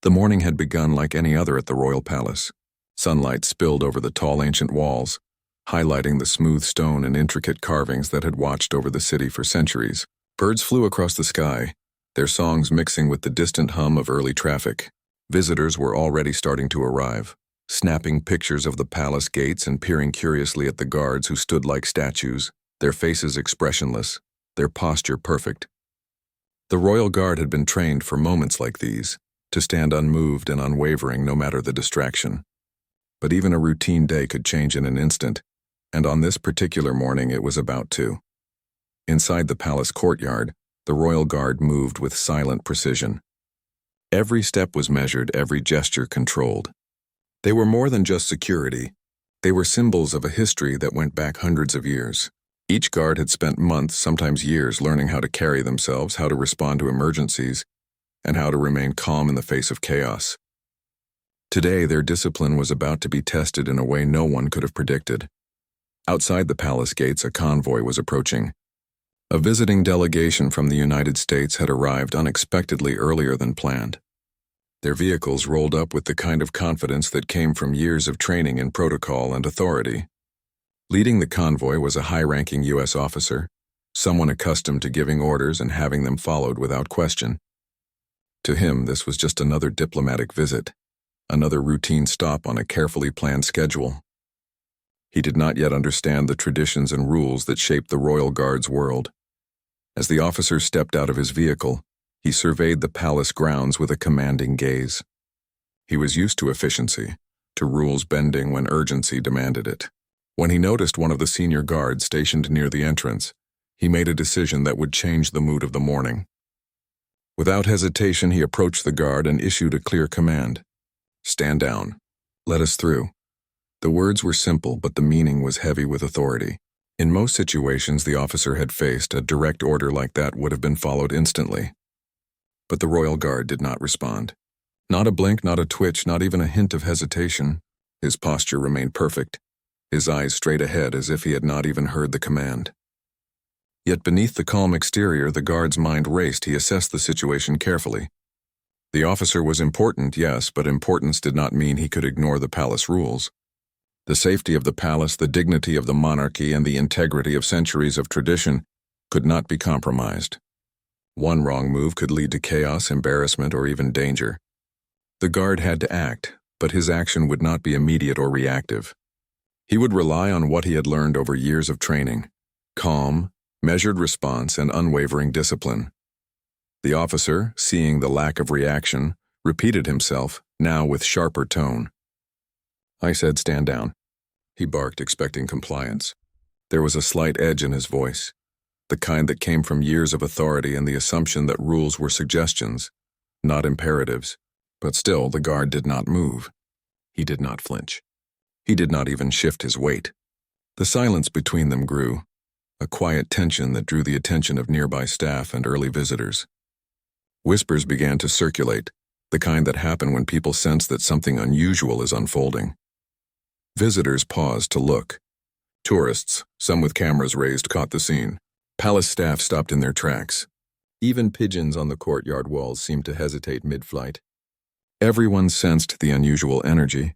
The morning had begun like any other at the royal palace. Sunlight spilled over the tall ancient walls, highlighting the smooth stone and intricate carvings that had watched over the city for centuries. Birds flew across the sky, their songs mixing with the distant hum of early traffic. Visitors were already starting to arrive, snapping pictures of the palace gates and peering curiously at the guards who stood like statues, their faces expressionless, their posture perfect. The royal guard had been trained for moments like these, to stand unmoved and unwavering no matter the distraction. But even a routine day could change in an instant, and on this particular morning it was about to. Inside the palace courtyard, the royal guard moved with silent precision. Every step was measured, every gesture controlled. They were more than just security. They were symbols of a history that went back hundreds of years. Each guard had spent months, sometimes years, learning how to carry themselves, how to respond to emergencies, and how to remain calm in the face of chaos. Today, their discipline was about to be tested in a way no one could have predicted. Outside the palace gates, a convoy was approaching. A visiting delegation from the United States had arrived unexpectedly earlier than planned. Their vehicles rolled up with the kind of confidence that came from years of training in protocol and authority. Leading the convoy was a high-ranking U.S. officer, someone accustomed to giving orders and having them followed without question. To him, this was just another diplomatic visit, another routine stop on a carefully planned schedule. He did not yet understand the traditions and rules that shaped the Royal Guard's world. As the officer stepped out of his vehicle, he surveyed the palace grounds with a commanding gaze. He was used to efficiency, to rules bending when urgency demanded it. When he noticed one of the senior guards stationed near the entrance, he made a decision that would change the mood of the morning. Without hesitation, he approached the guard and issued a clear command. "Stand down. Let us through." The words were simple, but the meaning was heavy with authority. In most situations the officer had faced, a direct order like that would have been followed instantly. But the royal guard did not respond. Not a blink, not a twitch, not even a hint of hesitation. His posture remained perfect, his eyes straight ahead as if he had not even heard the command. Yet beneath the calm exterior, the guard's mind raced. He assessed the situation carefully. The officer was important, yes, but importance did not mean he could ignore the palace rules. The safety of the palace, the dignity of the monarchy, and the integrity of centuries of tradition could not be compromised. One wrong move could lead to chaos, embarrassment, or even danger. The guard had to act, but his action would not be immediate or reactive. He would rely on what he had learned over years of training: calm, measured response, and unwavering discipline. The officer, seeing the lack of reaction, repeated himself, now with sharper tone. "I said stand down." He barked, expecting compliance. There was a slight edge in his voice, the kind that came from years of authority and the assumption that rules were suggestions, not imperatives. But still, the guard did not move. He did not flinch. He did not even shift his weight. The silence between them grew, a quiet tension that drew the attention of nearby staff and early visitors. Whispers began to circulate, the kind that happen when people sense that something unusual is unfolding. Visitors paused to look. Tourists, some with cameras raised, caught the scene. Palace staff stopped in their tracks. Even pigeons on the courtyard walls seemed to hesitate mid-flight. Everyone sensed the unusual energy,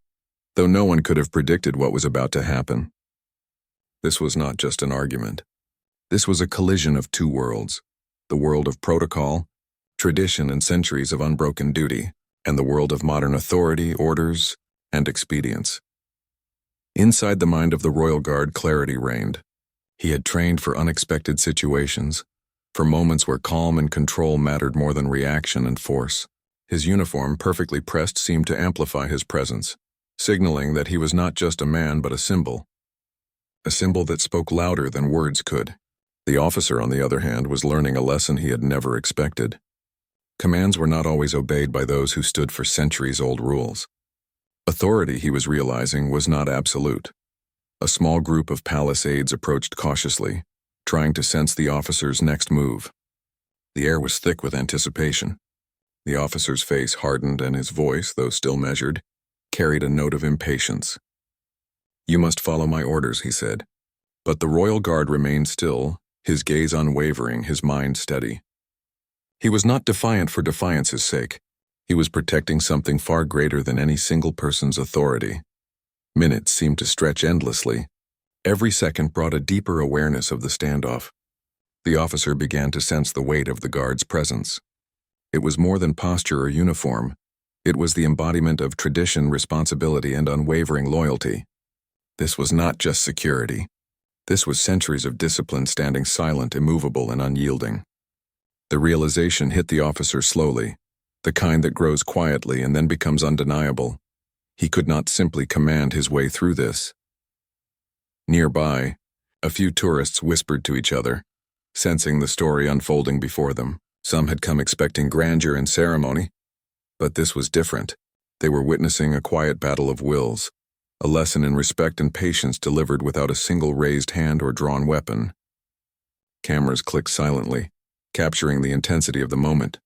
though no one could have predicted what was about to happen. This was not just an argument. This was a collision of two worlds: the world of protocol, tradition, and centuries of unbroken duty, and the world of modern authority, orders, and expedience. Inside the mind of the royal guard, clarity reigned. He had trained for unexpected situations, for moments where calm and control mattered more than reaction and force. His uniform, perfectly pressed, seemed to amplify his presence, signaling that he was not just a man but a symbol that spoke louder than words could. The officer, on the other hand, was learning a lesson he had never expected. Commands were not always obeyed by those who stood for centuries-old rules. Authority, he was realizing, was not absolute. A small group of palace aides approached cautiously, trying to sense the officer's next move. The air was thick with anticipation. The officer's face hardened and his voice, though still measured, carried a note of impatience. "You must follow my orders," he said. But the royal guard remained still, his gaze unwavering, his mind steady. He was not defiant for defiance's sake. He was protecting something far greater than any single person's authority. Minutes seemed to stretch endlessly. Every second brought a deeper awareness of the standoff. The officer began to sense the weight of the guard's presence. It was more than posture or uniform. It was the embodiment of tradition, responsibility, and unwavering loyalty. This was not just security. This was centuries of discipline standing silent, immovable, and unyielding. The realization hit the officer slowly, the kind that grows quietly and then becomes undeniable. He could not simply command his way through this. Nearby, a few tourists whispered to each other, sensing the story unfolding before them. Some had come expecting grandeur and ceremony, but this was different. They were witnessing a quiet battle of wills, a lesson in respect and patience delivered without a single raised hand or drawn weapon. Cameras clicked silently, capturing the intensity of the moment.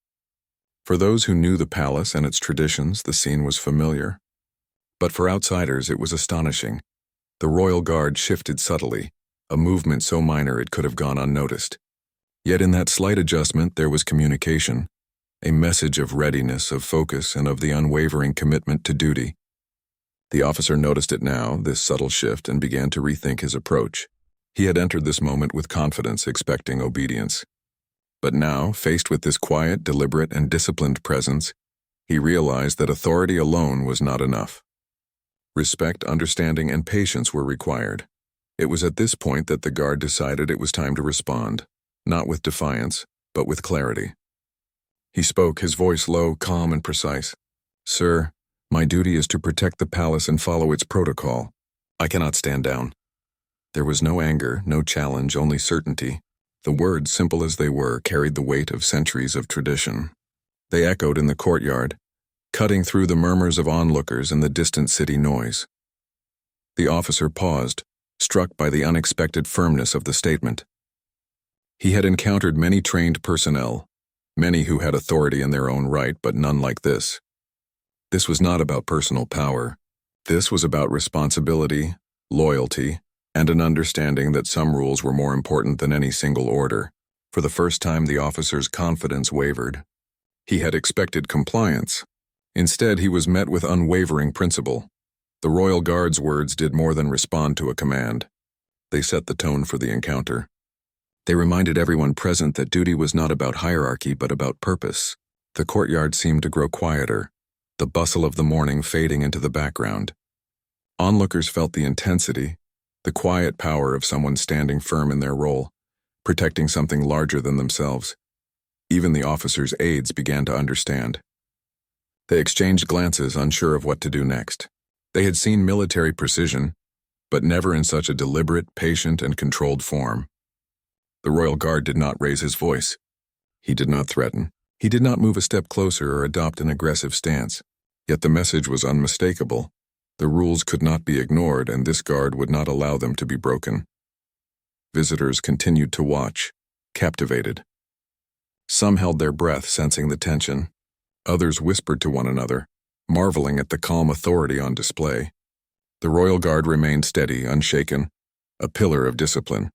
For those who knew the palace and its traditions, the scene was familiar. But for outsiders, it was astonishing. The royal guard shifted subtly, a movement so minor it could have gone unnoticed. Yet in that slight adjustment there was communication, a message of readiness, of focus, and of the unwavering commitment to duty. The officer noticed it now, this subtle shift, and began to rethink his approach. He had entered this moment with confidence, expecting obedience. But now, faced with this quiet, deliberate, and disciplined presence, he realized that authority alone was not enough. Respect, understanding, and patience were required. It was at this point that the guard decided it was time to respond, not with defiance, but with clarity. He spoke, his voice low, calm, and precise. "Sir, my duty is to protect the palace and follow its protocol. I cannot stand down." There was no anger, no challenge, only certainty. The words, simple as they were, carried the weight of centuries of tradition. They echoed in the courtyard, cutting through the murmurs of onlookers and the distant city noise. The officer paused, struck by the unexpected firmness of the statement. He had encountered many trained personnel, many who had authority in their own right, but none like this. This was not about personal power. This was about responsibility, loyalty, and an understanding that some rules were more important than any single order. For the first time, the officer's confidence wavered. He had expected compliance. Instead, he was met with unwavering principle. The Royal Guard's words did more than respond to a command. They set the tone for the encounter. They reminded everyone present that duty was not about hierarchy but about purpose. The courtyard seemed to grow quieter, the bustle of the morning fading into the background. Onlookers felt the intensity, the quiet power of someone standing firm in their role, protecting something larger than themselves. Even the officers' aides began to understand. They exchanged glances, unsure of what to do next. They had seen military precision, but never in such a deliberate, patient, and controlled form. The Royal Guard did not raise his voice. He did not threaten. He did not move a step closer or adopt an aggressive stance. Yet the message was unmistakable. The rules could not be ignored, and this guard would not allow them to be broken. Visitors continued to watch, captivated. Some held their breath, sensing the tension. Others whispered to one another, marveling at the calm authority on display. The Royal Guard remained steady, unshaken, a pillar of discipline.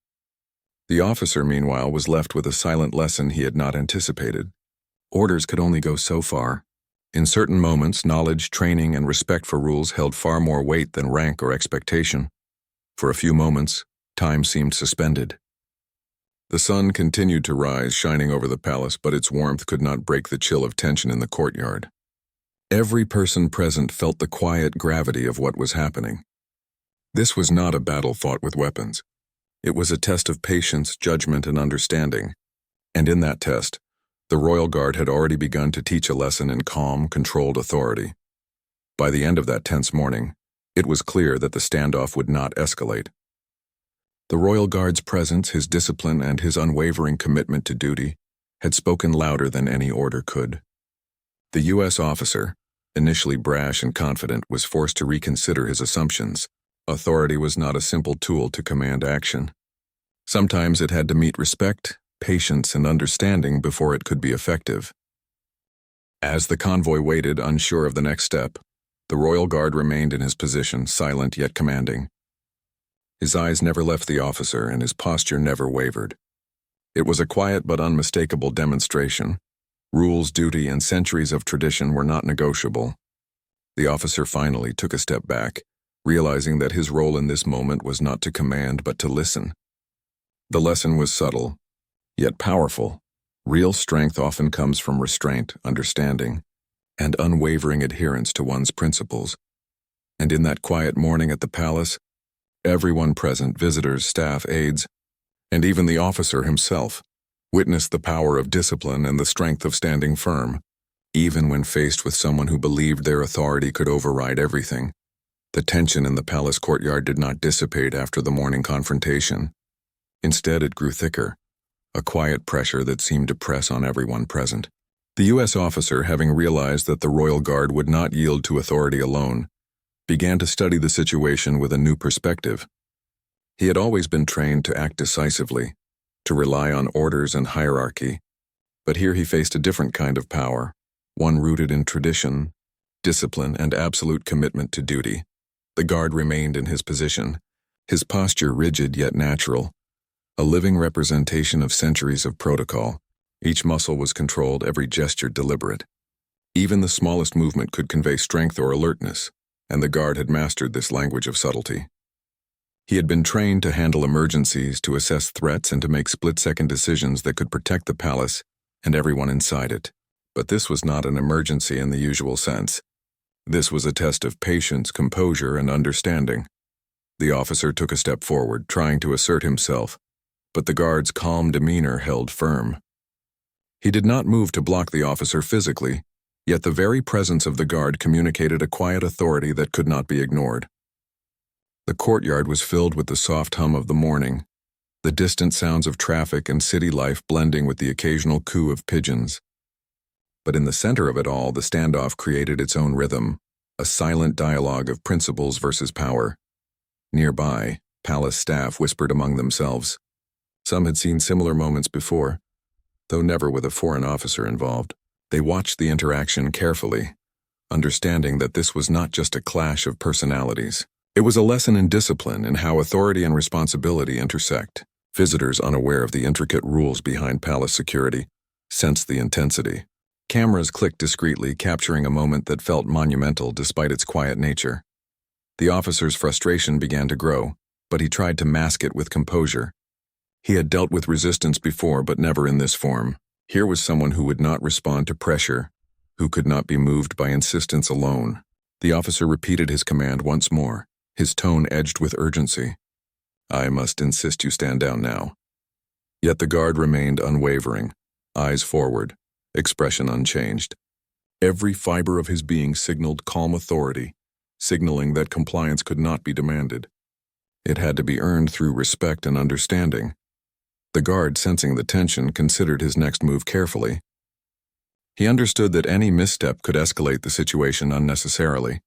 The officer, meanwhile, was left with a silent lesson he had not anticipated. Orders could only go so far. In certain moments, knowledge, training, and respect for rules held far more weight than rank or expectation. For a few moments, time seemed suspended. The sun continued to rise, shining over the palace, but its warmth could not break the chill of tension in the courtyard. Every person present felt the quiet gravity of what was happening. This was not a battle fought with weapons. It was a test of patience, judgment, and understanding. And in that test, the Royal Guard had already begun to teach a lesson in calm, controlled authority. By the end of that tense morning, it was clear that the standoff would not escalate. The Royal Guard's presence, his discipline, and his unwavering commitment to duty had spoken louder than any order could. The U.S. officer, initially brash and confident, was forced to reconsider his assumptions. Authority was not a simple tool to command action. Sometimes it had to meet respect, patience, and understanding before it could be effective. As the convoy waited, unsure of the next step, the Royal Guard remained in his position, silent yet commanding. His eyes never left the officer, and his posture never wavered. It was a quiet but unmistakable demonstration, Rules, duty, and centuries of tradition were not negotiable. The officer finally took a step back, realizing that his role in this moment was not to command but to listen. The lesson was subtle, yet powerful. Real strength often comes from restraint, understanding, and unwavering adherence to one's principles. And in that quiet morning at the palace, everyone present, visitors, staff, aides, and even the officer himself, witnessed the power of discipline and the strength of standing firm, even when faced with someone who believed their authority could override everything. The tension in the palace courtyard did not dissipate after the morning confrontation. Instead, it grew thicker, a quiet pressure that seemed to press on everyone present. The U.S. officer, having realized that the royal guard would not yield to authority alone, began to study the situation with a new perspective. He had always been trained to act decisively, to rely on orders and hierarchy, but here he faced a different kind of power, one rooted in tradition, discipline, and absolute commitment to duty. The guard remained in his position, his posture rigid yet natural, a living representation of centuries of protocol. Each muscle was controlled, every gesture deliberate. Even the smallest movement could convey strength or alertness, and the guard had mastered this language of subtlety. He had been trained to handle emergencies, to assess threats, and to make split-second decisions that could protect the palace and everyone inside it. But this was not an emergency in the usual sense. This was a test of patience, composure, and understanding. The officer took a step forward, trying to assert himself, but the guard's calm demeanor held firm. He did not move to block the officer physically, yet the very presence of the guard communicated a quiet authority that could not be ignored. The courtyard was filled with the soft hum of the morning, the distant sounds of traffic and city life blending with the occasional coo of pigeons. But in the center of it all, the standoff created its own rhythm, a silent dialogue of principles versus power. Nearby, palace staff whispered among themselves. Some had seen similar moments before, though never with a foreign officer involved. They watched the interaction carefully, understanding that this was not just a clash of personalities. It was a lesson in discipline and how authority and responsibility intersect. Visitors, unaware of the intricate rules behind palace security, sensed the intensity. Cameras clicked discreetly, capturing a moment that felt monumental despite its quiet nature. The officer's frustration began to grow, but he tried to mask it with composure. He had dealt with resistance before, but never in this form. Here was someone who would not respond to pressure, who could not be moved by insistence alone. The officer repeated his command once more, his tone edged with urgency. "I must insist you stand down now." Yet the guard remained unwavering, eyes forward, expression unchanged. Every fiber of his being signaled calm authority, signaling that compliance could not be demanded. It had to be earned through respect and understanding. The guard, sensing the tension, considered his next move carefully. He understood that any misstep could escalate the situation unnecessarily.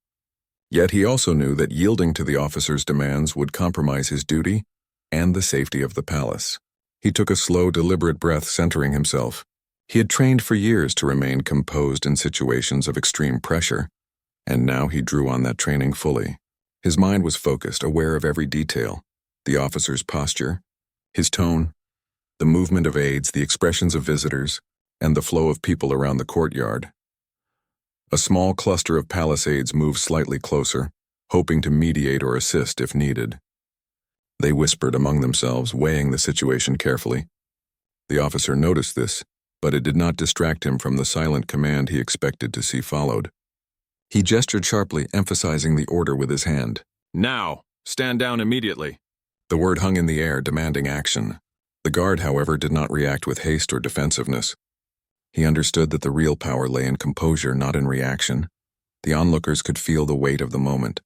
Yet he also knew that yielding to the officer's demands would compromise his duty and the safety of the palace. He took a slow, deliberate breath, centering himself. He had trained for years to remain composed in situations of extreme pressure, and now he drew on that training fully. His mind was focused, aware of every detail: the officer's posture, his tone, the movement of aides, the expressions of visitors, and the flow of people around the courtyard. A small cluster of palace aides moved slightly closer, hoping to mediate or assist if needed. They whispered among themselves, weighing the situation carefully. The officer noticed this, but it did not distract him from the silent command he expected to see followed. He gestured sharply, emphasizing the order with his hand. "Now! Stand down immediately!" The word hung in the air, demanding action. The guard, however, did not react with haste or defensiveness. He understood that the real power lay in composure, not in reaction. The onlookers could feel the weight of the moment.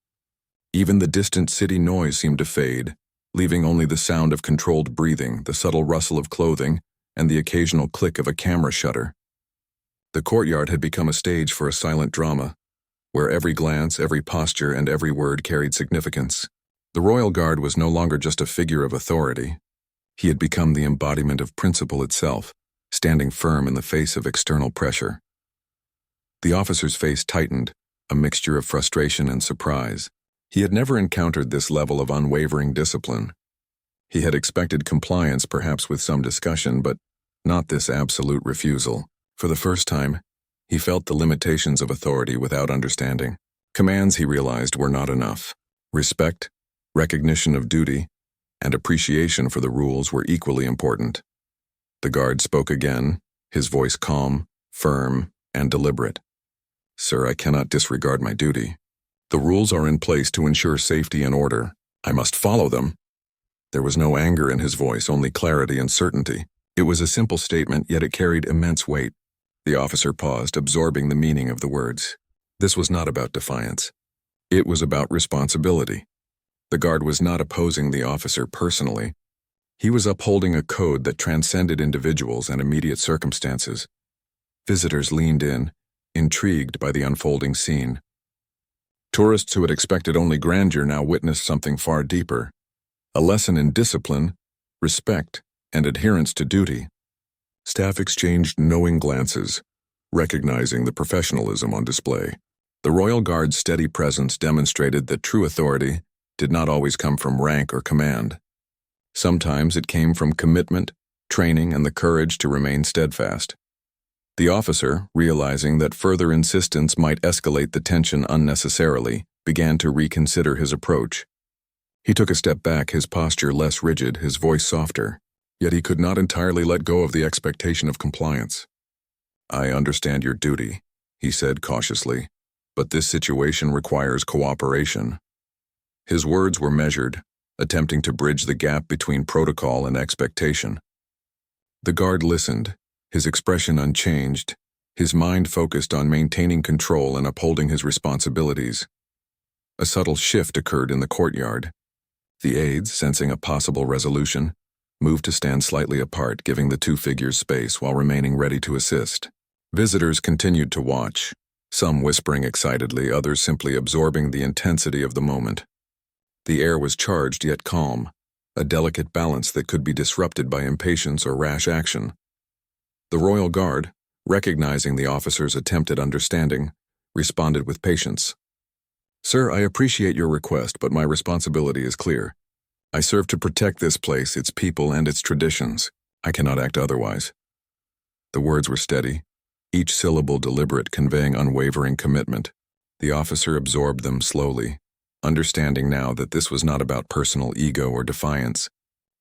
Even the distant city noise seemed to fade, leaving only the sound of controlled breathing, the subtle rustle of clothing, and the occasional click of a camera shutter. The courtyard had become a stage for a silent drama, where every glance, every posture, and every word carried significance. The royal guard was no longer just a figure of authority. He had become the embodiment of principle itself, standing firm in the face of external pressure. The officer's face tightened, a mixture of frustration and surprise. He had never encountered this level of unwavering discipline. He had expected compliance, perhaps with some discussion, but not this absolute refusal. For the first time, he felt the limitations of authority without understanding. Commands, he realized, were not enough. Respect, recognition of duty, and appreciation for the rules were equally important. The guard spoke again, his voice calm, firm, and deliberate. "Sir, I cannot disregard my duty. The rules are in place to ensure safety and order. I must follow them." There was no anger in his voice, only clarity and certainty. It was a simple statement, yet it carried immense weight. The officer paused, absorbing the meaning of the words. This was not about defiance. It was about responsibility. The guard was not opposing the officer personally. He was upholding a code that transcended individuals and immediate circumstances. Visitors leaned in, intrigued by the unfolding scene. Tourists who had expected only grandeur now witnessed something far deeper. A lesson in discipline, respect, and adherence to duty. Staff exchanged knowing glances, recognizing the professionalism on display. The Royal Guard's steady presence demonstrated that true authority did not always come from rank or command. Sometimes it came from commitment, training, and the courage to remain steadfast. The officer, realizing that further insistence might escalate the tension unnecessarily, began to reconsider his approach. He took a step back, his posture less rigid, his voice softer, yet he could not entirely let go of the expectation of compliance. "I understand your duty," he said cautiously, "but this situation requires cooperation." His words were measured, attempting to bridge the gap between protocol and expectation. The guard listened, his expression unchanged, his mind focused on maintaining control and upholding his responsibilities. A subtle shift occurred in the courtyard. The aides, sensing a possible resolution, moved to stand slightly apart, giving the two figures space while remaining ready to assist. Visitors continued to watch, some whispering excitedly, others simply absorbing the intensity of the moment. The air was charged yet calm, a delicate balance that could be disrupted by impatience or rash action. The Royal Guard, recognizing the officer's attempt at understanding, responded with patience. "Sir, I appreciate your request, but my responsibility is clear. I serve to protect this place, its people, and its traditions. I cannot act otherwise." The words were steady, each syllable deliberate, conveying unwavering commitment. The officer absorbed them slowly, understanding now that this was not about personal ego or defiance,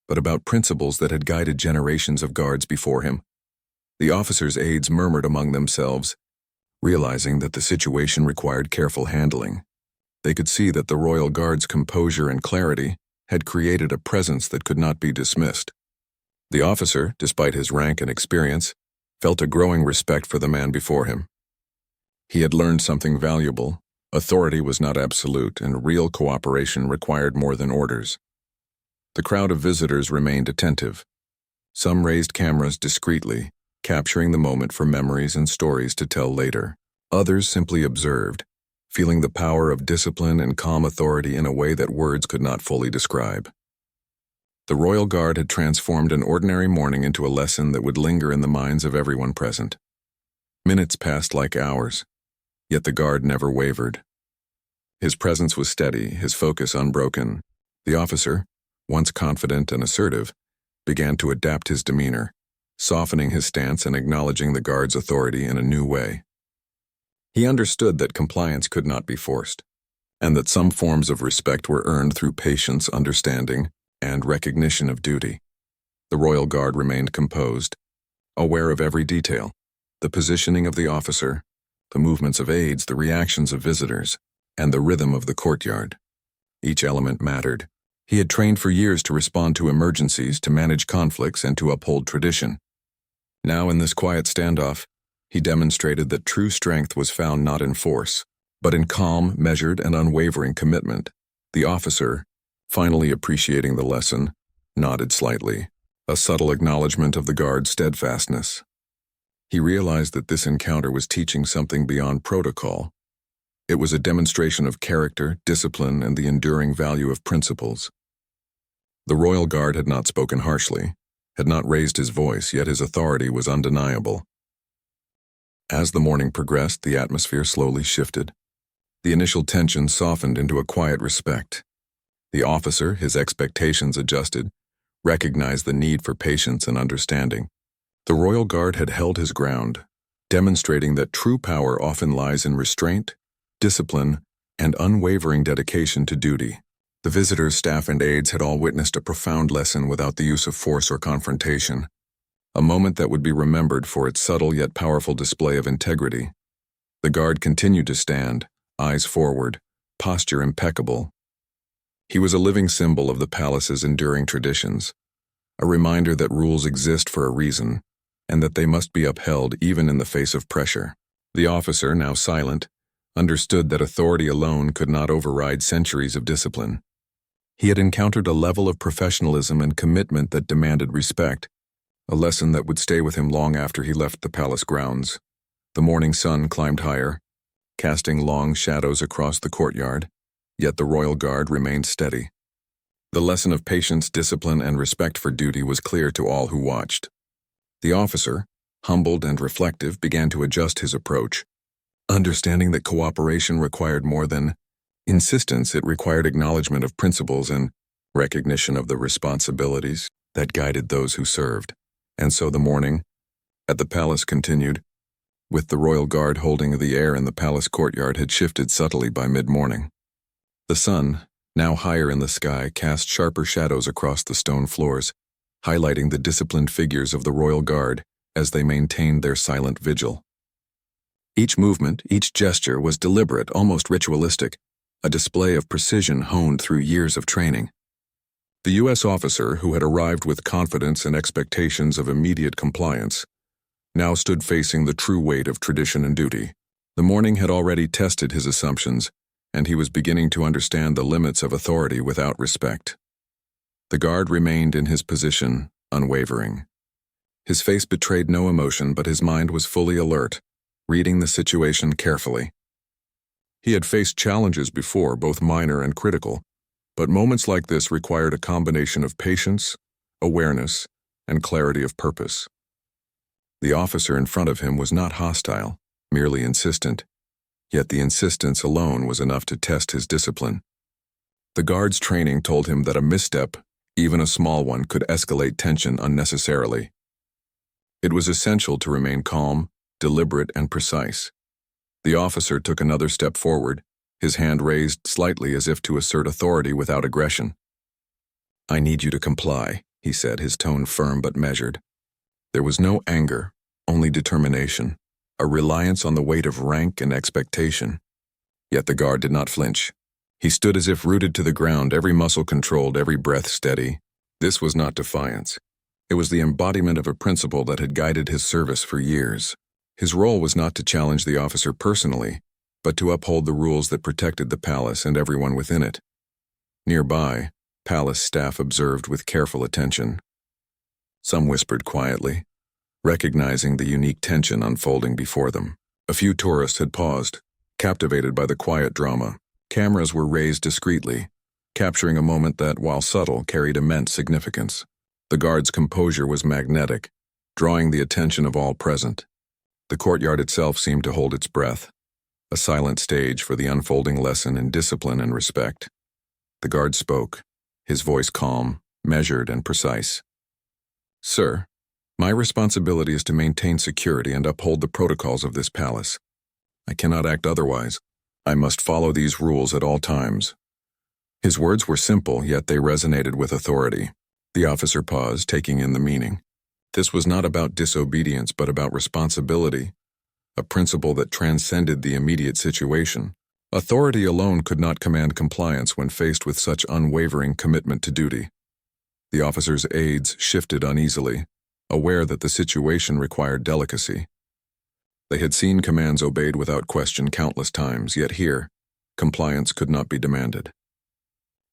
but about principles that had guided generations of guards before him. The officer's aides murmured among themselves, realizing that the situation required careful handling. They could see that the Royal Guard's composure and clarity had created a presence that could not be dismissed. The officer, despite his rank and experience, felt a growing respect for the man before him. He had learned something valuable. Authority was not absolute, and real cooperation required more than orders. The crowd of visitors remained attentive. Some raised cameras discreetly, capturing the moment for memories and stories to tell later. Others simply observed, feeling the power of discipline and calm authority in a way that words could not fully describe. The Royal Guard had transformed an ordinary morning into a lesson that would linger in the minds of everyone present. Minutes passed like hours, yet the guard never wavered. His presence was steady, his focus unbroken. The officer, once confident and assertive, began to adapt his demeanor, softening his stance and acknowledging the guard's authority in a new way. He understood that compliance could not be forced, and that some forms of respect were earned through patience, understanding, and recognition of duty. The Royal Guard remained composed, aware of every detail, the positioning of the officer, the movements of aides, the reactions of visitors, and the rhythm of the courtyard. Each element mattered. He had trained for years to respond to emergencies, to manage conflicts, and to uphold tradition. Now, in this quiet standoff, he demonstrated that true strength was found not in force, but in calm, measured, and unwavering commitment. The officer, finally appreciating the lesson, nodded slightly, a subtle acknowledgement of the guard's steadfastness. He realized that this encounter was teaching something beyond protocol. It was a demonstration of character, discipline, and the enduring value of principles. The Royal Guard had not spoken harshly, had not raised his voice, yet his authority was undeniable. As the morning progressed, the atmosphere slowly shifted. The initial tension softened into a quiet respect. The officer, his expectations adjusted, recognized the need for patience and understanding. The Royal Guard had held his ground, demonstrating that true power often lies in restraint, discipline, and unwavering dedication to duty. The visitors, staff, and aides had all witnessed a profound lesson without the use of force or confrontation, a moment that would be remembered for its subtle yet powerful display of integrity. The guard continued to stand, eyes forward, posture impeccable. He was a living symbol of the palace's enduring traditions, a reminder that rules exist for a reason, and that they must be upheld even in the face of pressure. The officer, now silent, understood that authority alone could not override centuries of discipline. He had encountered a level of professionalism and commitment that demanded respect, a lesson that would stay with him long after he left the palace grounds. The morning sun climbed higher, casting long shadows across the courtyard, yet the royal guard remained steady. The lesson of patience, discipline, and respect for duty was clear to all who watched. The officer, humbled and reflective, began to adjust his approach, understanding that cooperation required more than insistence. It required acknowledgement of principles and recognition of the responsibilities that guided those who served. And so the morning at the palace continued, with the royal guard holding the air in the palace courtyard had shifted subtly by mid-morning. The sun, now higher in the sky, cast sharper shadows across the stone floors, highlighting the disciplined figures of the royal guard as they maintained their silent vigil. Each movement, each gesture was deliberate, almost ritualistic, a display of precision honed through years of training. The U.S. officer, who had arrived with confidence and expectations of immediate compliance, now stood facing the true weight of tradition and duty. The morning had already tested his assumptions, and he was beginning to understand the limits of authority without respect. The guard remained in his position, unwavering. His face betrayed no emotion, but his mind was fully alert, reading the situation carefully. He had faced challenges before, both minor and critical, but moments like this required a combination of patience, awareness, and clarity of purpose. The officer in front of him was not hostile, merely insistent, yet the insistence alone was enough to test his discipline. The guard's training told him that a misstep, even a small one, could escalate tension unnecessarily. It was essential to remain calm, deliberate, and precise. The officer took another step forward, his hand raised slightly as if to assert authority without aggression. "I need you to comply," he said, his tone firm but measured. There was no anger, only determination, a reliance on the weight of rank and expectation. Yet the guard did not flinch. He stood as if rooted to the ground, every muscle controlled, every breath steady. This was not defiance. It was the embodiment of a principle that had guided his service for years. His role was not to challenge the officer personally, but to uphold the rules that protected the palace and everyone within it. Nearby, palace staff observed with careful attention. Some whispered quietly, recognizing the unique tension unfolding before them. A few tourists had paused, captivated by the quiet drama. Cameras were raised discreetly, capturing a moment that, while subtle, carried immense significance. The guard's composure was magnetic, drawing the attention of all present. The courtyard itself seemed to hold its breath, a silent stage for the unfolding lesson in discipline and respect. The guard spoke, his voice calm, measured, and precise. "Sir, my responsibility is to maintain security and uphold the protocols of this palace. I cannot act otherwise. I must follow these rules at all times." His words were simple, yet they resonated with authority. The officer paused, taking in the meaning. This was not about disobedience, but about responsibility, a principle that transcended the immediate situation. Authority alone could not command compliance when faced with such unwavering commitment to duty. The officer's aides shifted uneasily, aware that the situation required delicacy. They had seen commands obeyed without question countless times, yet here, compliance could not be demanded.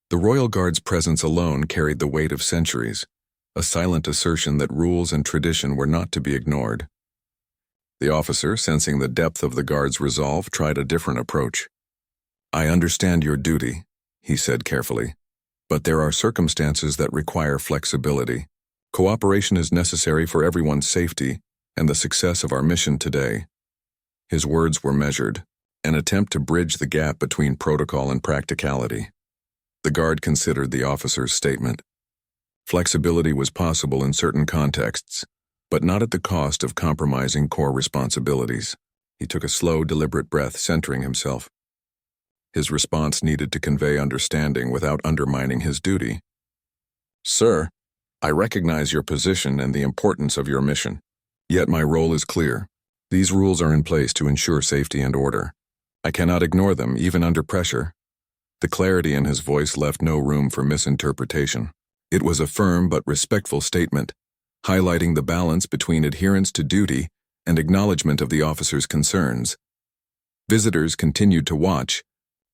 The royal guard's presence alone carried the weight of centuries, a silent assertion that rules and tradition were not to be ignored. The officer, sensing the depth of the guard's resolve, tried a different approach. "I understand your duty," he said carefully, "but there are circumstances that require flexibility. Cooperation is necessary for everyone's safety and the success of our mission today." His words were measured, an attempt to bridge the gap between protocol and practicality. The guard considered the officer's statement. Flexibility was possible in certain contexts, but not at the cost of compromising core responsibilities. He took a slow, deliberate breath, centering himself. His response needed to convey understanding without undermining his duty. "Sir, I recognize your position and the importance of your mission. Yet my role is clear. These rules are in place to ensure safety and order. I cannot ignore them, even under pressure." The clarity in his voice left no room for misinterpretation. It was a firm but respectful statement, highlighting the balance between adherence to duty and acknowledgement of the officer's concerns. Visitors continued to watch,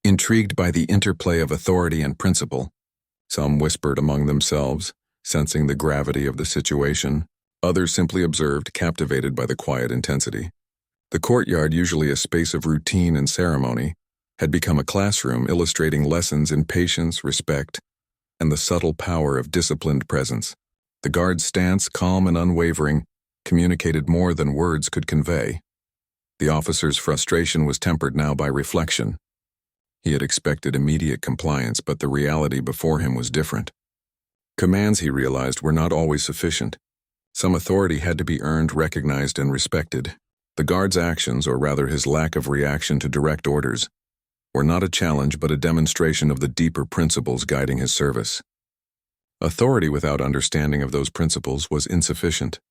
intrigued by the interplay of authority and principle. Some whispered among themselves, sensing the gravity of the situation. Others simply observed, captivated by the quiet intensity. The courtyard, usually a space of routine and ceremony, had become a classroom illustrating lessons in patience, respect, and the subtle power of disciplined presence. The guard's stance, calm and unwavering, communicated more than words could convey. The officer's frustration was tempered now by reflection. He had expected immediate compliance, but the reality before him was different. Commands, he realized, were not always sufficient. Some authority had to be earned, recognized, and respected. The guard's actions, or rather his lack of reaction to direct orders, were not a challenge but a demonstration of the deeper principles guiding his service. Authority without understanding of those principles was insufficient.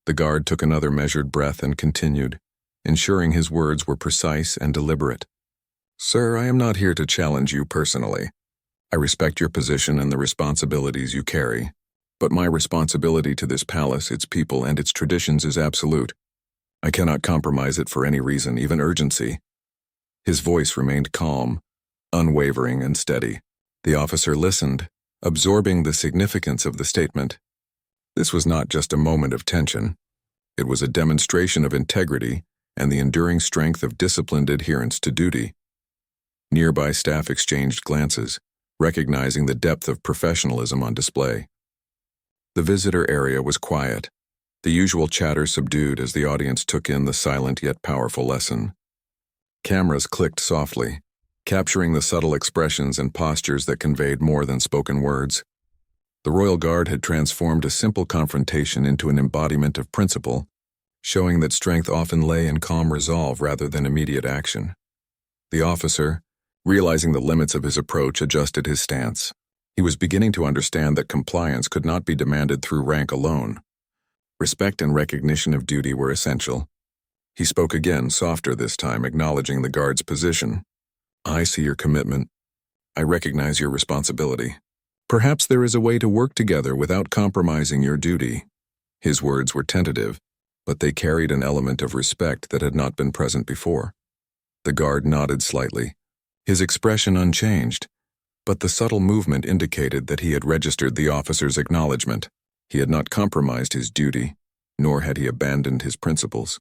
The guard took another measured breath and continued, ensuring his words were precise and deliberate. "Sir, I am not here to challenge you personally. I respect your position and the responsibilities you carry, but my responsibility to this palace, its people, and its traditions is absolute. I cannot compromise it for any reason, even urgency." His voice remained calm, unwavering, and steady. The officer listened, absorbing the significance of the statement. This was not just a moment of tension. It was a demonstration of integrity and the enduring strength of disciplined adherence to duty. Nearby staff exchanged glances, recognizing the depth of professionalism on display. The visitor area was quiet, the usual chatter subdued as the audience took in the silent yet powerful lesson. Cameras clicked softly, capturing the subtle expressions and postures that conveyed more than spoken words. The Royal Guard had transformed a simple confrontation into an embodiment of principle, showing that strength often lay in calm resolve rather than immediate action. The officer, realizing the limits of his approach, adjusted his stance. He was beginning to understand that compliance could not be demanded through rank alone. Respect and recognition of duty were essential. He spoke again, softer this time, acknowledging the guard's position. "I see your commitment. I recognize your responsibility. Perhaps there is a way to work together without compromising your duty." His words were tentative, but they carried an element of respect that had not been present before. The guard nodded slightly, his expression unchanged, but the subtle movement indicated that he had registered the officer's acknowledgement. He had not compromised his duty, nor had he abandoned his principles.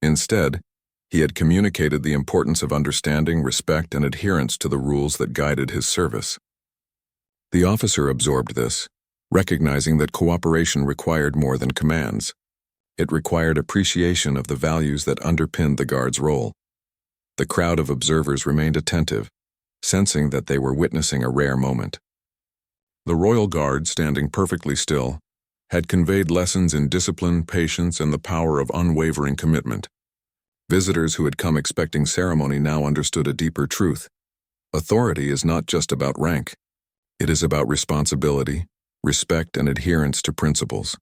Instead, he had communicated the importance of understanding, respect, and adherence to the rules that guided his service. The officer absorbed this, recognizing that cooperation required more than commands. It required appreciation of the values that underpinned the guard's role. The crowd of observers remained attentive, sensing that they were witnessing a rare moment. The Royal Guard, standing perfectly still, had conveyed lessons in discipline, patience, and the power of unwavering commitment. Visitors who had come expecting ceremony now understood a deeper truth. Authority is not just about rank. It is about responsibility, respect, and adherence to principles.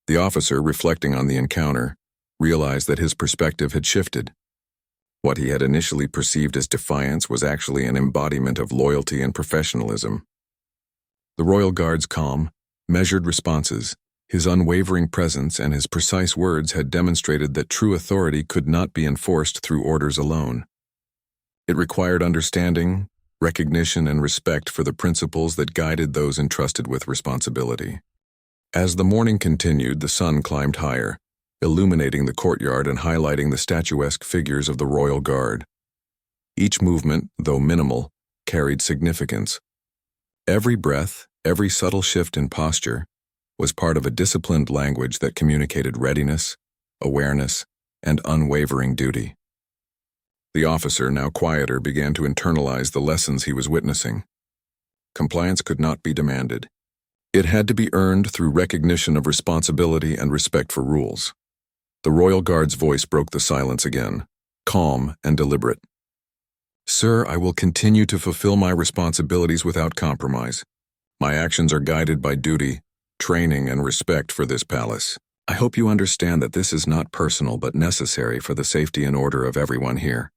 The officer, reflecting on the encounter, realized that his perspective had shifted. What he had initially perceived as defiance was actually an embodiment of loyalty and professionalism. The Royal Guard's calm, measured responses, his unwavering presence, and his precise words had demonstrated that true authority could not be enforced through orders alone. It required understanding, recognition, and respect for the principles that guided those entrusted with responsibility. As the morning continued, the sun climbed higher, illuminating the courtyard and highlighting the statuesque figures of the Royal Guard. Each movement, though minimal, carried significance. Every breath, every subtle shift in posture, was part of a disciplined language that communicated readiness, awareness, and unwavering duty. The officer, now quieter, began to internalize the lessons he was witnessing. Compliance could not be demanded. It had to be earned through recognition of responsibility and respect for rules. The royal guard's voice broke the silence again, calm and deliberate. "Sir, I will continue to fulfill my responsibilities without compromise. My actions are guided by duty, training, and respect for this palace. I hope you understand that this is not personal but necessary for the safety and order of everyone here."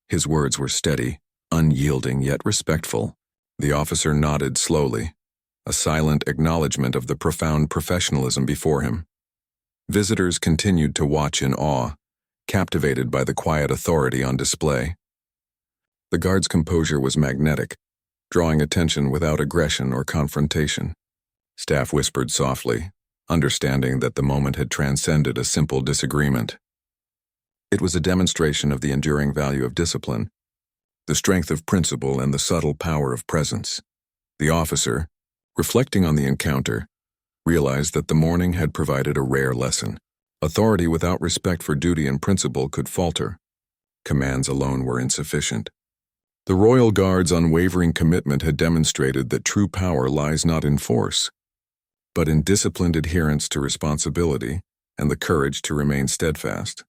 His words were steady, unyielding yet respectful. The officer nodded slowly, a silent acknowledgement of the profound professionalism before him. Visitors continued to watch in awe, captivated by the quiet authority on display. The guard's composure was magnetic, drawing attention without aggression or confrontation. Staff whispered softly, understanding that the moment had transcended a simple disagreement. It was a demonstration of the enduring value of discipline, the strength of principle, and the subtle power of presence. The officer, reflecting on the encounter, realized that the morning had provided a rare lesson. Authority without respect for duty and principle could falter. Commands alone were insufficient. The royal guard's unwavering commitment had demonstrated that true power lies not in force, but in disciplined adherence to responsibility and the courage to remain steadfast.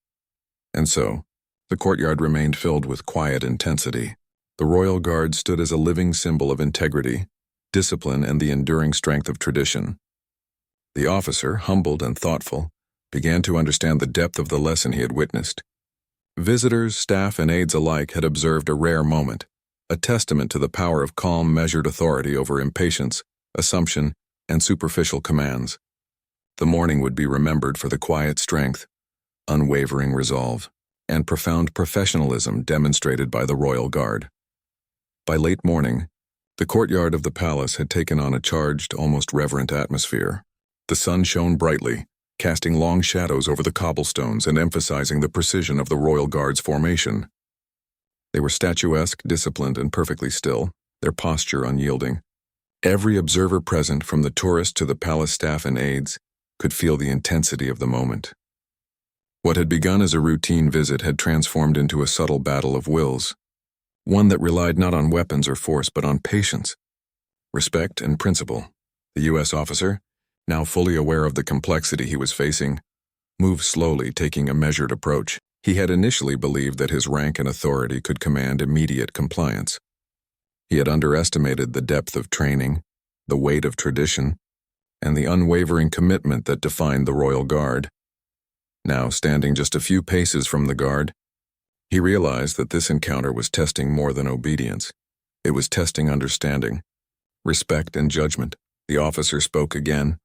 And so, the courtyard remained filled with quiet intensity. The royal guard stood as a living symbol of integrity, discipline, and the enduring strength of tradition. The officer, humbled and thoughtful, began to understand the depth of the lesson he had witnessed. Visitors, staff, and aides alike had observed a rare moment, a testament to the power of calm, measured authority over impatience, assumption, and superficial commands. The morning would be remembered for the quiet strength, unwavering resolve, and profound professionalism demonstrated by the royal guard. By late morning, the courtyard of the palace had taken on a charged, almost reverent atmosphere. The sun shone brightly, casting long shadows over the cobblestones and emphasizing the precision of the royal guard's formation. They were statuesque, disciplined, and perfectly still, their posture unyielding. Every observer present, from the tourist to the palace staff and aides, could feel the intensity of the moment. What had begun as a routine visit had transformed into a subtle battle of wills, one that relied not on weapons or force but on patience, respect, and principle. The U.S. officer, now fully aware of the complexity he was facing, moved slowly, taking a measured approach. He had initially believed that his rank and authority could command immediate compliance. He had underestimated the depth of training, the weight of tradition, and the unwavering commitment that defined the royal guard. Now, standing just a few paces from the guard, he realized that this encounter was testing more than obedience. It was testing understanding, respect, and judgment. The officer spoke again,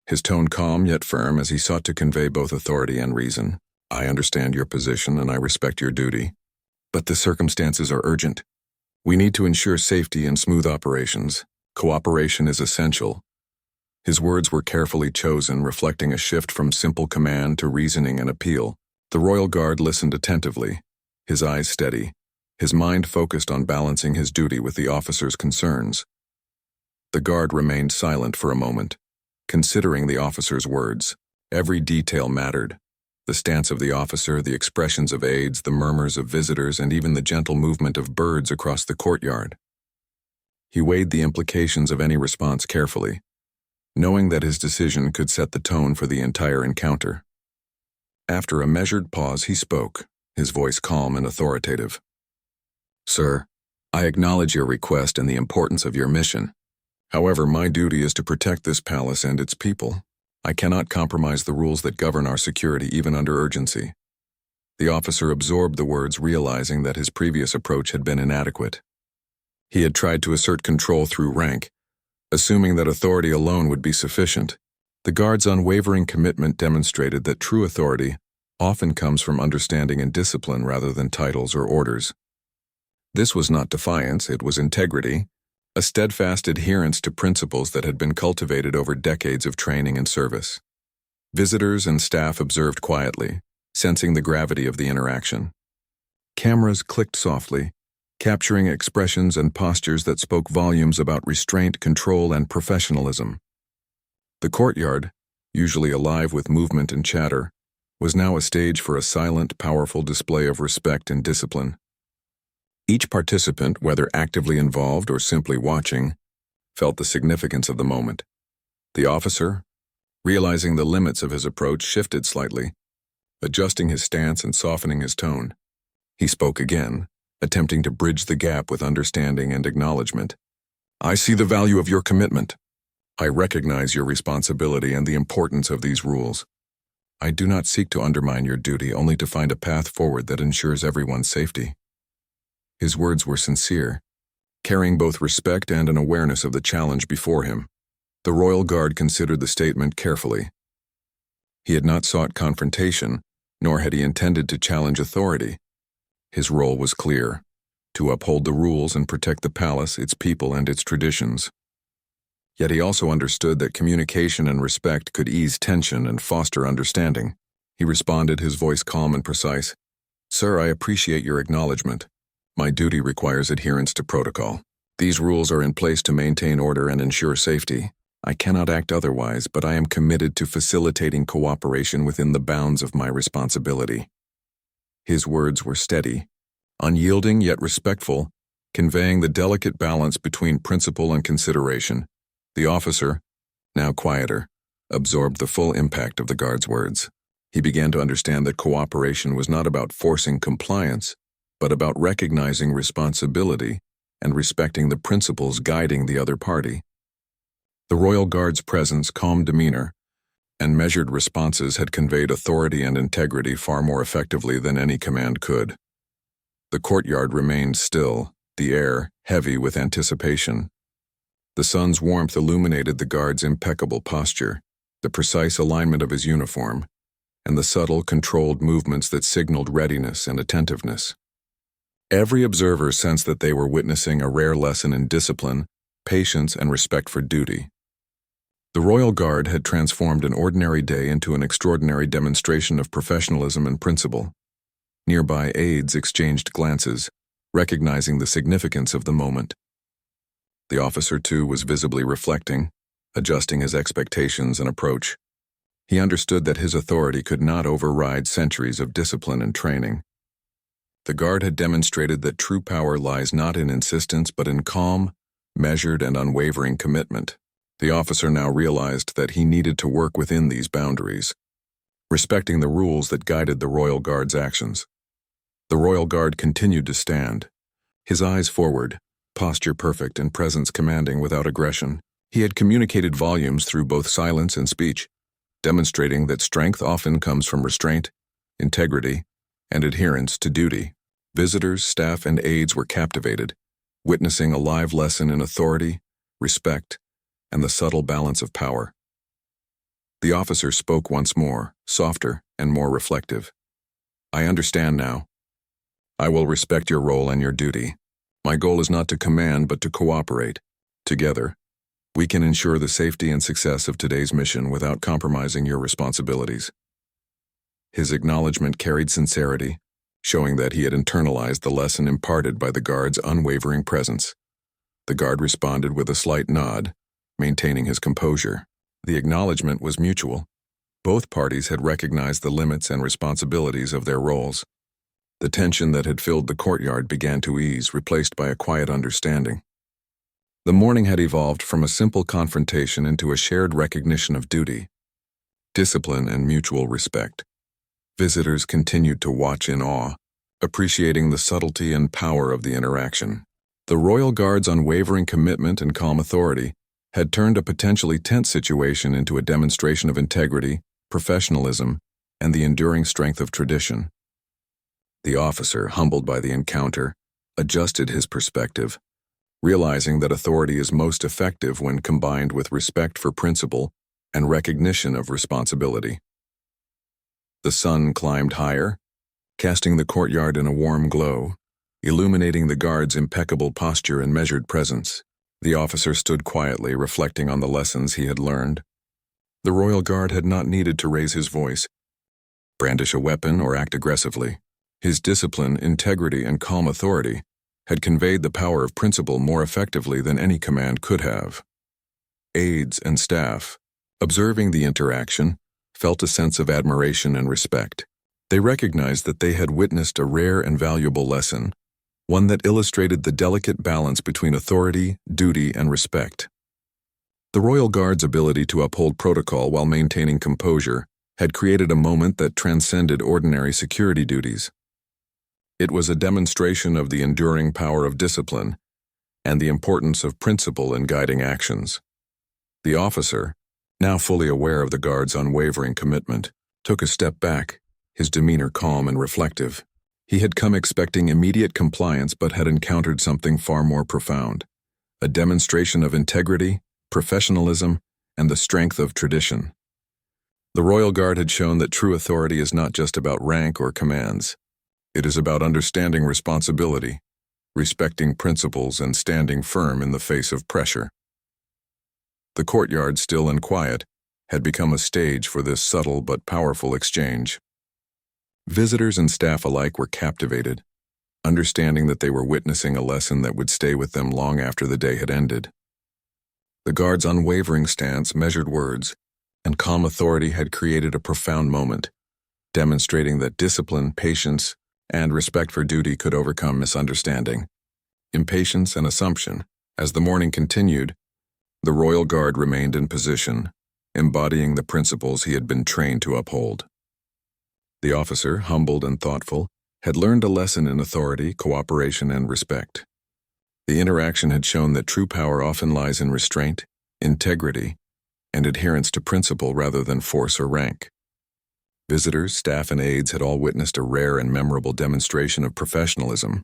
his tone calm yet firm as he sought to convey both authority and reason. "I understand your position and I respect your duty, but the circumstances are urgent. We need to ensure safety and smooth operations. Cooperation is essential." His words were carefully chosen, reflecting a shift from simple command to reasoning and appeal. The royal guard listened attentively, his eyes steady, his mind focused on balancing his duty with the officer's concerns. The guard remained silent for a moment, considering the officer's words. Every detail mattered. The stance of the officer, the expressions of aides, the murmurs of visitors, and even the gentle movement of birds across the courtyard. He weighed the implications of any response carefully, knowing that his decision could set the tone for the entire encounter. After a measured pause, he spoke, his voice calm and authoritative. "Sir, I acknowledge your request and the importance of your mission. However, my duty is to protect this palace and its people. I cannot compromise the rules that govern our security even under urgency." The officer absorbed the words, realizing that his previous approach had been inadequate. He had tried to assert control through rank, assuming that authority alone would be sufficient. The guard's unwavering commitment demonstrated that true authority often comes from understanding and discipline rather than titles or orders. This was not defiance, it was integrity, a steadfast adherence to principles that had been cultivated over decades of training and service. Visitors and staff observed quietly, sensing the gravity of the interaction. Cameras clicked softly, capturing expressions and postures that spoke volumes about restraint, control, and professionalism. The courtyard, usually alive with movement and chatter, was now a stage for a silent, powerful display of respect and discipline. Each participant, whether actively involved or simply watching, felt the significance of the moment. The officer, realizing the limits of his approach, shifted slightly, adjusting his stance and softening his tone. He spoke again, attempting to bridge the gap with understanding and acknowledgement. "I see the value of your commitment. I recognize your responsibility and the importance of these rules. I do not seek to undermine your duty, only to find a path forward that ensures everyone's safety." His words were sincere, carrying both respect and an awareness of the challenge before him. The Royal Guard considered the statement carefully. He had not sought confrontation, nor had he intended to challenge authority. His role was clear: to uphold the rules and protect the palace, its people, and its traditions. Yet he also understood that communication and respect could ease tension and foster understanding. He responded, his voice calm and precise. "Sir, I appreciate your acknowledgement. My duty requires adherence to protocol. These rules are in place to maintain order and ensure safety. I cannot act otherwise, but I am committed to facilitating cooperation within the bounds of my responsibility." His words were steady, unyielding yet respectful, conveying the delicate balance between principle and consideration. The officer, now quieter, absorbed the full impact of the guard's words. He began to understand that cooperation was not about forcing compliance, but about recognizing responsibility and respecting the principles guiding the other party. The Royal Guard's presence, calm demeanor, and measured responses had conveyed authority and integrity far more effectively than any command could. The courtyard remained still, the air heavy with anticipation. The sun's warmth illuminated the guard's impeccable posture, the precise alignment of his uniform, and the subtle, controlled movements that signaled readiness and attentiveness. Every observer sensed that they were witnessing a rare lesson in discipline, patience, and respect for duty. The Royal Guard had transformed an ordinary day into an extraordinary demonstration of professionalism and principle. Nearby aides exchanged glances, recognizing the significance of the moment. The officer, too, was visibly reflecting, adjusting his expectations and approach. He understood that his authority could not override centuries of discipline and training. The guard had demonstrated that true power lies not in insistence but in calm, measured, and unwavering commitment. The officer now realized that he needed to work within these boundaries, respecting the rules that guided the Royal Guard's actions. The Royal Guard continued to stand, his eyes forward, posture perfect and presence commanding without aggression. He had communicated volumes through both silence and speech, demonstrating that strength often comes from restraint, integrity, and adherence to duty. Visitors, staff, and aides were captivated, witnessing a live lesson in authority, respect, and the subtle balance of power. The officer spoke once more, softer and more reflective. "I understand now. I will respect your role and your duty. My goal is not to command but to cooperate. Together, we can ensure the safety and success of today's mission without compromising your responsibilities." His acknowledgement carried sincerity, showing that he had internalized the lesson imparted by the guard's unwavering presence. The guard responded with a slight nod, maintaining his composure. The acknowledgement was mutual. Both parties had recognized the limits and responsibilities of their roles. The tension that had filled the courtyard began to ease, replaced by a quiet understanding. The morning had evolved from a simple confrontation into a shared recognition of duty, discipline, and mutual respect. Visitors continued to watch in awe, appreciating the subtlety and power of the interaction. The Royal Guard's unwavering commitment and calm authority had turned a potentially tense situation into a demonstration of integrity, professionalism, and the enduring strength of tradition. The officer, humbled by the encounter, adjusted his perspective, realizing that authority is most effective when combined with respect for principle and recognition of responsibility. The sun climbed higher, casting the courtyard in a warm glow, illuminating the guard's impeccable posture and measured presence. The officer stood quietly, reflecting on the lessons he had learned. The Royal Guard had not needed to raise his voice, brandish a weapon, or act aggressively. His discipline, integrity, and calm authority had conveyed the power of principle more effectively than any command could have. Aides and staff, observing the interaction, felt a sense of admiration and respect. They recognized that they had witnessed a rare and valuable lesson, one that illustrated the delicate balance between authority, duty, and respect. The royal guard's ability to uphold protocol while maintaining composure had created a moment that transcended ordinary security duties. It was a demonstration of the enduring power of discipline and the importance of principle in guiding actions. The officer, now fully aware of the guard's unwavering commitment, took a step back, his demeanor calm and reflective. He had come expecting immediate compliance but had encountered something far more profound, a demonstration of integrity, professionalism, and the strength of tradition. The Royal Guard had shown that true authority is not just about rank or commands. It is about understanding responsibility, respecting principles, and standing firm in the face of pressure. The courtyard, still and quiet, had become a stage for this subtle but powerful exchange. Visitors and staff alike were captivated, understanding that they were witnessing a lesson that would stay with them long after the day had ended. The guard's unwavering stance, measured words, and calm authority had created a profound moment, demonstrating that discipline, patience, and respect for duty could overcome misunderstanding, impatience, and assumption. As the morning continued, the Royal Guard remained in position, embodying the principles he had been trained to uphold. The officer, humbled and thoughtful, had learned a lesson in authority, cooperation, and respect. The interaction had shown that true power often lies in restraint, integrity, and adherence to principle rather than force or rank. Visitors, staff, and aides had all witnessed a rare and memorable demonstration of professionalism,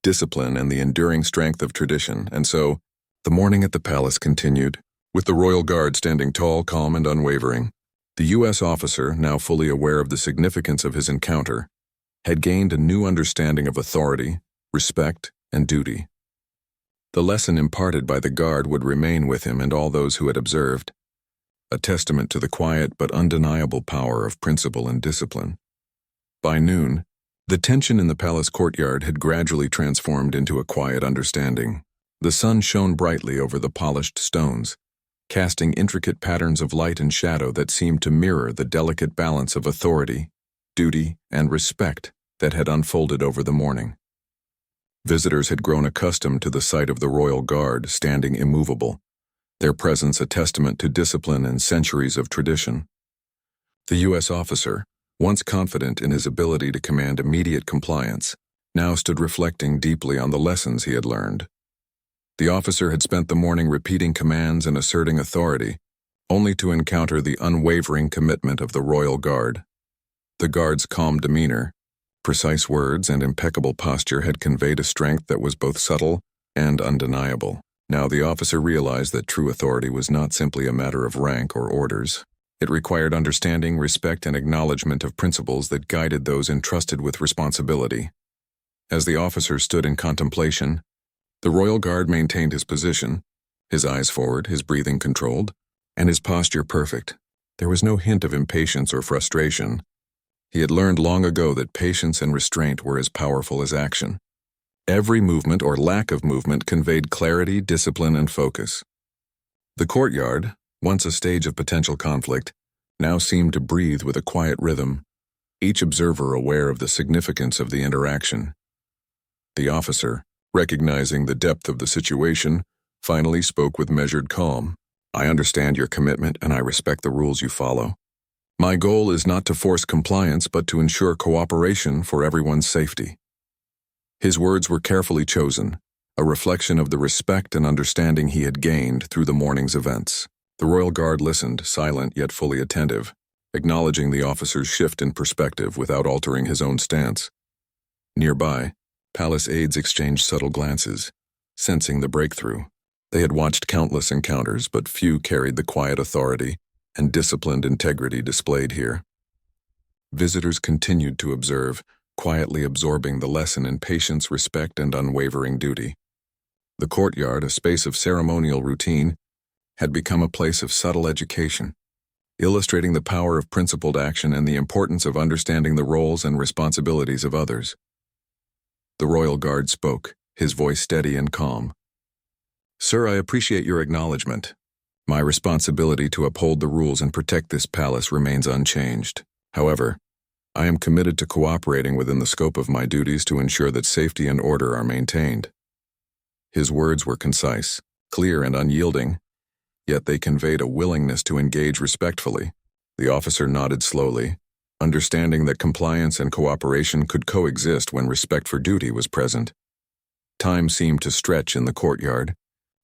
discipline, and the enduring strength of tradition, and so, the morning at the palace continued, with the Royal Guard standing tall, calm, and unwavering. The U.S. officer, now fully aware of the significance of his encounter, had gained a new understanding of authority, respect, and duty. The lesson imparted by the guard would remain with him and all those who had observed, a testament to the quiet but undeniable power of principle and discipline. By noon, the tension in the palace courtyard had gradually transformed into a quiet understanding. The sun shone brightly over the polished stones, casting intricate patterns of light and shadow that seemed to mirror the delicate balance of authority, duty, and respect that had unfolded over the morning. Visitors had grown accustomed to the sight of the Royal Guard standing immovable, their presence a testament to discipline and centuries of tradition. The U.S. officer, once confident in his ability to command immediate compliance, now stood reflecting deeply on the lessons he had learned. The officer had spent the morning repeating commands and asserting authority, only to encounter the unwavering commitment of the Royal Guard. The guard's calm demeanor, precise words, and impeccable posture had conveyed a strength that was both subtle and undeniable. Now the officer realized that true authority was not simply a matter of rank or orders. It required understanding, respect, and acknowledgement of principles that guided those entrusted with responsibility. As the officer stood in contemplation, the Royal Guard maintained his position, his eyes forward, his breathing controlled, and his posture perfect. There was no hint of impatience or frustration. He had learned long ago that patience and restraint were as powerful as action. Every movement or lack of movement conveyed clarity, discipline, and focus. The courtyard, once a stage of potential conflict, now seemed to breathe with a quiet rhythm, each observer aware of the significance of the interaction. The officer, recognizing the depth of the situation, finally spoke with measured calm. "I understand your commitment and I respect the rules you follow. My goal is not to force compliance but to ensure cooperation for everyone's safety." His words were carefully chosen, a reflection of the respect and understanding he had gained through the morning's events. The Royal Guard listened, silent yet fully attentive, acknowledging the officer's shift in perspective without altering his own stance. Nearby, palace aides exchanged subtle glances, sensing the breakthrough. They had watched countless encounters, but few carried the quiet authority and disciplined integrity displayed here. Visitors continued to observe, quietly absorbing the lesson in patience, respect, and unwavering duty. The courtyard, a space of ceremonial routine, had become a place of subtle education, illustrating the power of principled action and the importance of understanding the roles and responsibilities of others. The Royal Guard spoke, his voice steady and calm. "Sir, I appreciate your acknowledgement. My responsibility to uphold the rules and protect this palace remains unchanged. However, I am committed to cooperating within the scope of my duties to ensure that safety and order are maintained." His words were concise, clear, and unyielding, yet they conveyed a willingness to engage respectfully. The officer nodded slowly, understanding that compliance and cooperation could coexist when respect for duty was present. Time seemed to stretch in the courtyard,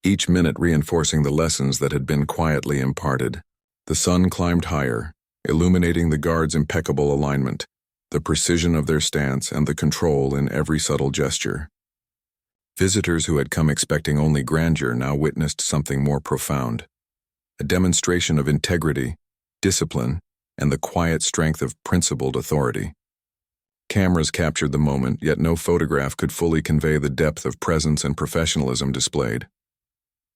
each minute reinforcing the lessons that had been quietly imparted. The sun climbed higher, illuminating the guards' impeccable alignment, the precision of their stance, and the control in every subtle gesture. Visitors who had come expecting only grandeur now witnessed something more profound, a demonstration of integrity, discipline, and the quiet strength of principled authority. Cameras captured the moment, yet no photograph could fully convey the depth of presence and professionalism displayed.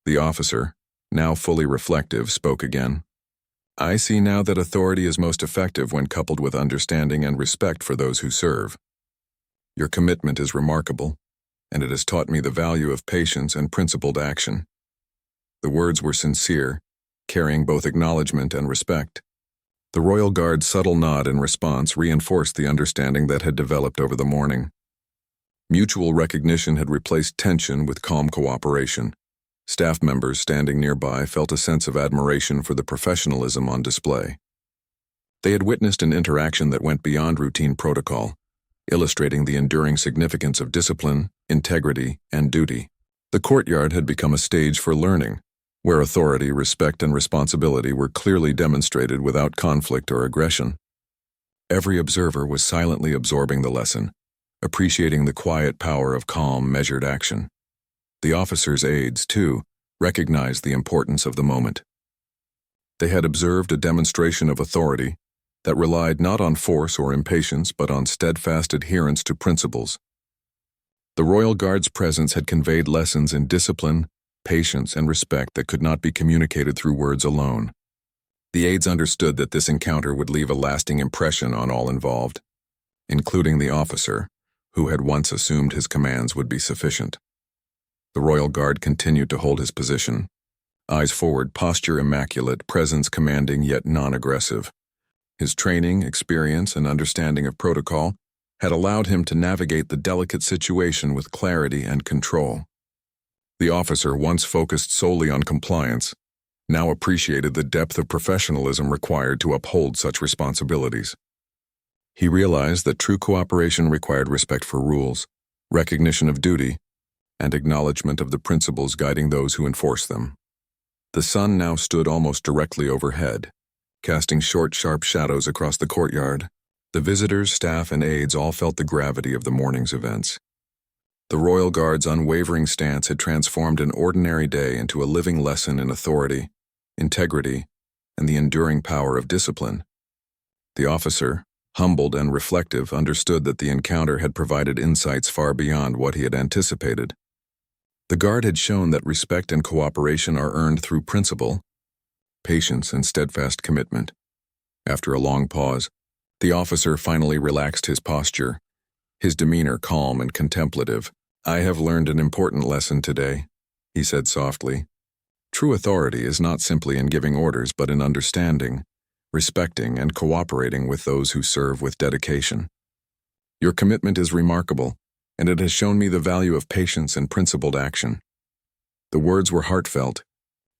The officer, now fully reflective, spoke again. "I see now that authority is most effective when coupled with understanding and respect for those who serve. Your commitment is remarkable, and it has taught me the value of patience and principled action." The words were sincere, carrying both acknowledgement and respect. The Royal Guard's subtle nod in response reinforced the understanding that had developed over the morning. Mutual recognition had replaced tension with calm cooperation. Staff members standing nearby felt a sense of admiration for the professionalism on display. They had witnessed an interaction that went beyond routine protocol, illustrating the enduring significance of discipline, integrity, and duty. The courtyard had become a stage for learning, where authority, respect, and responsibility were clearly demonstrated without conflict or aggression. Every observer was silently absorbing the lesson, appreciating the quiet power of calm, measured action. The officers' aides, too, recognized the importance of the moment. They had observed a demonstration of authority that relied not on force or impatience but on steadfast adherence to principles. The Royal Guard's presence had conveyed lessons in discipline, patience, and respect that could not be communicated through words alone. The aides understood that this encounter would leave a lasting impression on all involved, including the officer, who had once assumed his commands would be sufficient. The Royal Guard continued to hold his position, eyes forward, posture immaculate, presence commanding yet non-aggressive. His training, experience, and understanding of protocol had allowed him to navigate the delicate situation with clarity and control. The officer, once focused solely on compliance, now appreciated the depth of professionalism required to uphold such responsibilities. He realized that true cooperation required respect for rules, recognition of duty, and acknowledgement of the principles guiding those who enforce them. The sun now stood almost directly overhead, casting short, sharp shadows across the courtyard. The visitors, staff, and aides all felt the gravity of the morning's events. The Royal Guard's unwavering stance had transformed an ordinary day into a living lesson in authority, integrity, and the enduring power of discipline. The officer, humbled and reflective, understood that the encounter had provided insights far beyond what he had anticipated. The Guard had shown that respect and cooperation are earned through principle, patience, and steadfast commitment. After a long pause, the officer finally relaxed his posture, his demeanor calm and contemplative. "I have learned an important lesson today," he said softly. "True authority is not simply in giving orders but in understanding, respecting, and cooperating with those who serve with dedication. Your commitment is remarkable, and it has shown me the value of patience and principled action." The words were heartfelt,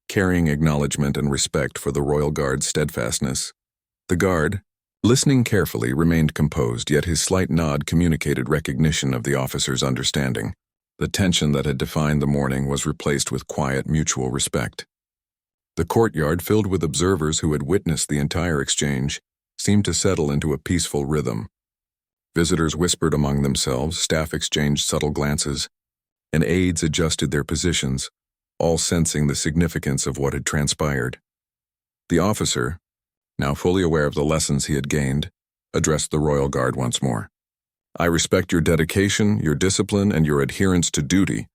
carrying acknowledgement and respect for the Royal Guard's steadfastness. The Guard, listening carefully, remained composed, yet his slight nod communicated recognition of the officer's understanding. The tension that had defined the morning was replaced with quiet, mutual respect. The courtyard, filled with observers who had witnessed the entire exchange, seemed to settle into a peaceful rhythm. Visitors whispered among themselves, staff exchanged subtle glances, and aides adjusted their positions, all sensing the significance of what had transpired. The officer, now fully aware of the lessons he had gained, addressed the Royal Guard once more. "I respect your dedication, your discipline, and your adherence to duty.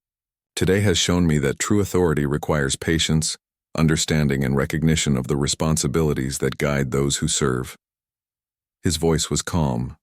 Today has shown me that true authority requires patience, understanding, and recognition of the responsibilities that guide those who serve." His voice was calm,